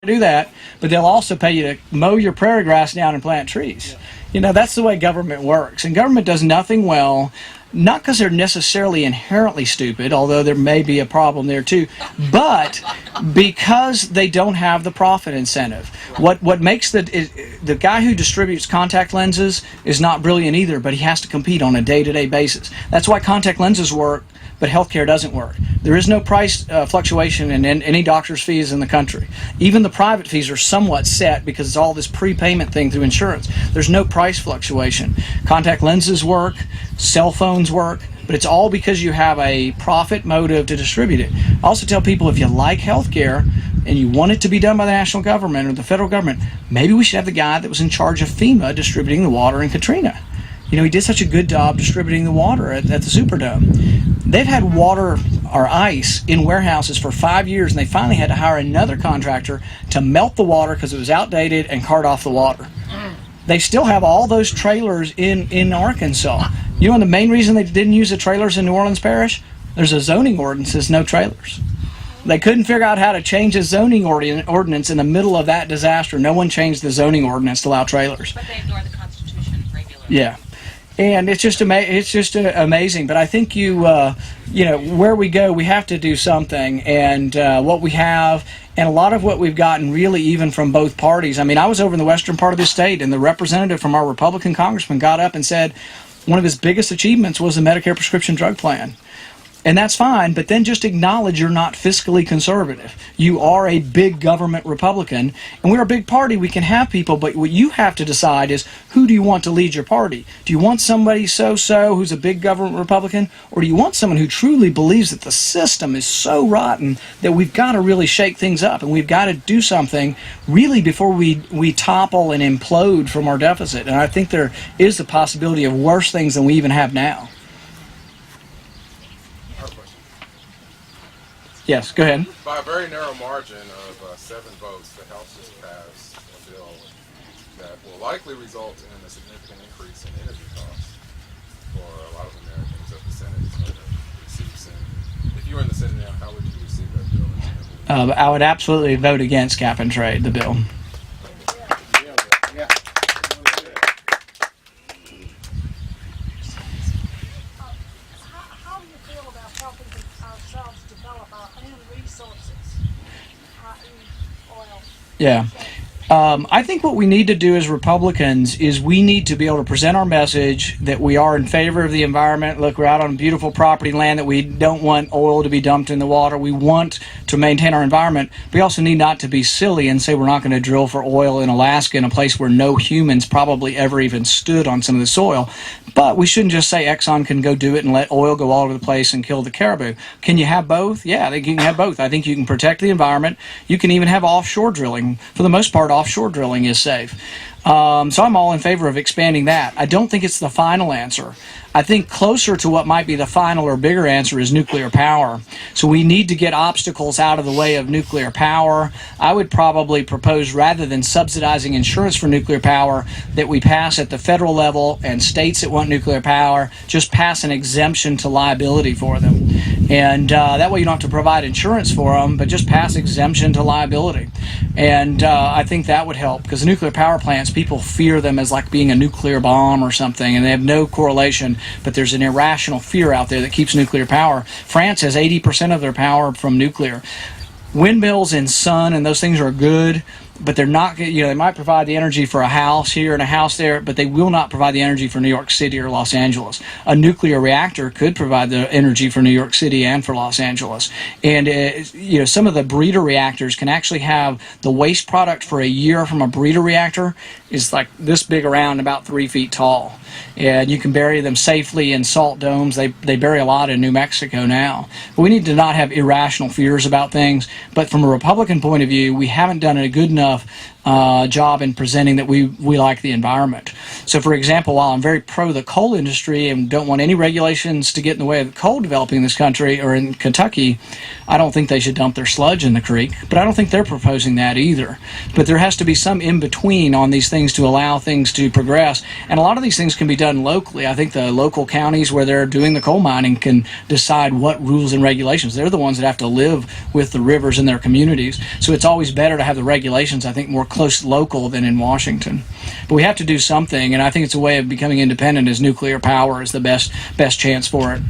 do that, but they'll also pay you to mow your prairie grass down and plant trees. You know, that's the way government works. And government does nothing well, not because they're necessarily inherently stupid, although there may be a problem there too, but because they don't have the profit incentive. What makes the guy who distributes contact lenses is not brilliant either, but he has to compete on a day-to-day basis. That's why contact lenses work, but healthcare doesn't work. There is no price fluctuation in any doctor's fees in the country. Even the private fees are somewhat set because it's all this prepayment thing through insurance. There's no price fluctuation. Contact lenses work, cell phones work, but it's all because you have a profit motive to distribute it. I also tell people, if you like healthcare and you want it to be done by the national government or the federal government, maybe we should have the guy that was in charge of FEMA distributing the water in Katrina. You know, he did such a good job distributing the water at the Superdome. They've had water or ice in warehouses for 5 years, and they finally had to hire another contractor to melt the water because it was outdated and cart off the water. They still have all those trailers in Arkansas. You know the main reason they didn't use the trailers in New Orleans Parish? There's a zoning ordinance that says no trailers. They couldn't figure out how to change a zoning ordinance in the middle of that disaster. No one changed the zoning ordinance to allow trailers. But they ignore the Constitution regularly. Yeah. And it's just amazing. But I think you know, where we go, we have to do something. And what we have, and a lot of what we've gotten, really even from both parties. I mean, I was over in the western part of the state, and the representative from our Republican congressman got up and said one of his biggest achievements was the Medicare prescription drug plan. And that's fine, but then just acknowledge you're not fiscally conservative. You are a big government Republican, and we're a big party. We can have people, but what you have to decide is, who do you want to lead your party? Do you want somebody so-so who's a big government Republican, or do you want someone who truly believes that the system is so rotten that we've got to really shake things up, and we've got to do something really before we topple and implode from our deficit? And I think there is the possibility of worse things than we even have now. Yes, go ahead. By a very narrow margin of 7 votes, the House just passed a bill that will likely result in a significant increase in energy costs for a lot of Americans that the Senate is going to receive soon. If you were in the Senate now, how would you receive that bill? I would absolutely vote against cap and trade, the bill. Yeah. I think what we need to do as Republicans is we need to be able to present our message that we are in favor of the environment. Look, we're out on beautiful property land, that we don't want oil to be dumped in the water. We want to maintain our environment. We also need not to be silly and say we're not going to drill for oil in Alaska, in a place where no humans probably ever even stood on some of the soil. But we shouldn't just say Exxon can go do it and let oil go all over the place and kill the caribou. Can you have both? Yeah, I think you can have both. I think you can protect the environment. You can even have offshore drilling. For the most part, offshore drilling is safe. So I'm all in favor of expanding that. I don't think it's the final answer. I think closer to what might be the final or bigger answer is nuclear power. So we need to get obstacles out of the way of nuclear power. I would probably propose, rather than subsidizing insurance for nuclear power, that we pass at the federal level, and states that want nuclear power just pass an exemption to liability for them. And that way you don't have to provide insurance for them, but just pass exemption to liability. And I think that would help, because the nuclear power plants, people fear them as like being a nuclear bomb or something, and they have no correlation. But there's an irrational fear out there that keeps nuclear power. France has 80% of their power from nuclear. Windmills and sun and those things are good, but they're not, you know, they might provide the energy for a house here and a house there, but they will not provide the energy for New York City or Los Angeles. A nuclear reactor could provide the energy for New York City and for Los Angeles. And, you know, some of the breeder reactors can actually have the waste product for a year from a breeder reactor is like this big around, about 3 feet tall. And you can bury them safely in salt domes. They bury a lot in New Mexico now. But we need to not have irrational fears about things. But from a Republican point of view, we haven't done a good enough enough job in presenting that we like the environment. So, for example, while I'm very pro the coal industry and don't want any regulations to get in the way of coal developing in this country or in Kentucky, I don't think they should dump their sludge in the creek. But I don't think they're proposing that either. But there has to be some in between on these things to allow things to progress. And a lot of these things can be done locally. I think the local counties where they're doing the coal mining can decide what rules and regulations. They're the ones that have to live with the rivers in their communities. So it's always better to have the regulations, I think, more close local than in Washington. But we have to do something, and I think it's a way of becoming independent as nuclear power is the best chance for it.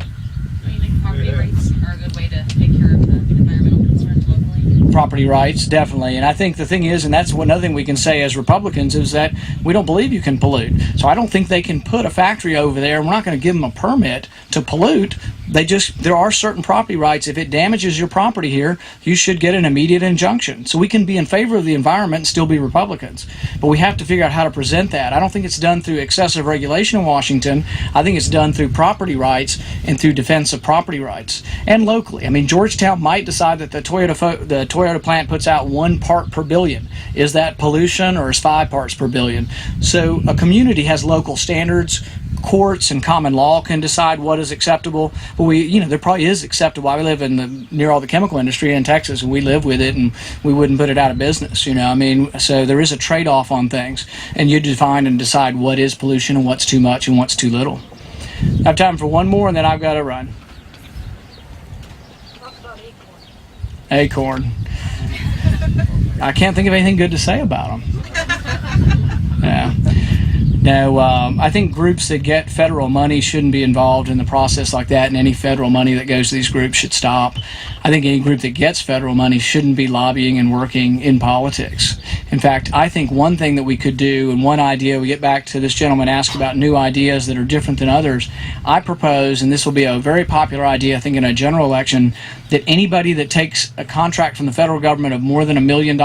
Do you think property rights are a good way to take care of the environmental concerns locally? Property rights, definitely. And I think the thing is, and that's another thing we can say as Republicans, is that we don't believe you can pollute. So I don't think they can put a factory over there, and we're not going to give them a permit to pollute. There are certain property rights. If it damages your property here, you should get an immediate injunction. So we can be in favor of the environment and still be Republicans. But we have to figure out how to present that. I don't think it's done through excessive regulation in Washington. I think it's done through property rights and through defense of property rights. And locally. I mean, Georgetown might decide that the Toyota plant puts out 1 part per billion. Is that pollution, or is 5 parts per billion? So a community has local standards. Courts and common law can decide what is acceptable, but there probably is acceptable. I live near all the chemical industry in Texas, and we live with it, and we wouldn't put it out of business. So there is a trade-off on things, and you define and decide what is pollution and what's too much and what's too little. I have time for one more, and then I've got to run. Acorn. I can't think of anything good to say about them. Yeah. No, I think groups that get federal money shouldn't be involved in the process like that, and any federal money that goes to these groups should stop. I think any group that gets federal money shouldn't be lobbying and working in politics. In fact, I think one thing that we could do, and one idea, we get back to this gentleman asked about new ideas that are different than others. I propose, and this will be a very popular idea, I think, in a general election, that anybody that takes a contract from the federal government of more than $1 million,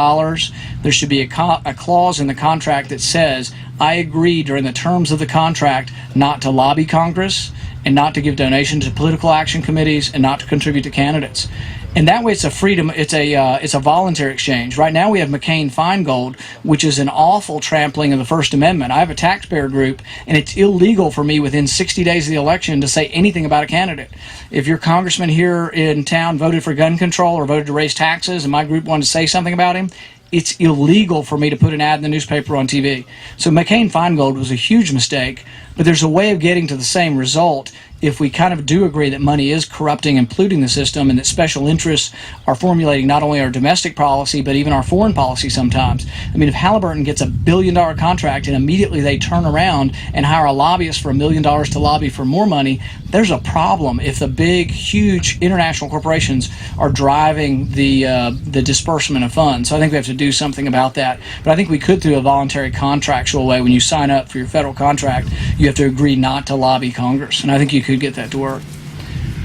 there should be a clause in the contract that says, I agree during the terms of the contract not to lobby Congress and not to give donations to political action committees and not to contribute to candidates. And that way it's a freedom, it's a voluntary exchange. Right now we have McCain-Feingold, which is an awful trampling of the First Amendment. I have a taxpayer group, and it's illegal for me within 60 days of the election to say anything about a candidate. If your congressman here in town voted for gun control or voted to raise taxes and my group wanted to say something about him, it's illegal for me to put an ad in the newspaper or on TV. So McCain-Feingold was a huge mistake, but there's a way of getting to the same result if we kind of do agree that money is corrupting and polluting the system, and that special interests are formulating not only our domestic policy but even our foreign policy sometimes. I mean, if Halliburton gets $1 billion contract and immediately they turn around and hire a lobbyist for $1 million to lobby for more money, there's a problem if the big, huge international corporations are driving the disbursement of funds. So I think we have to do something about that. But I think we could, through a voluntary contractual way, when you sign up for your federal contract, you have to agree not to lobby Congress. And I think you could get that to work.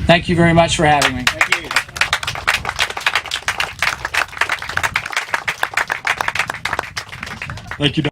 Thank you very much for having me. Thank you. Thank you, Don.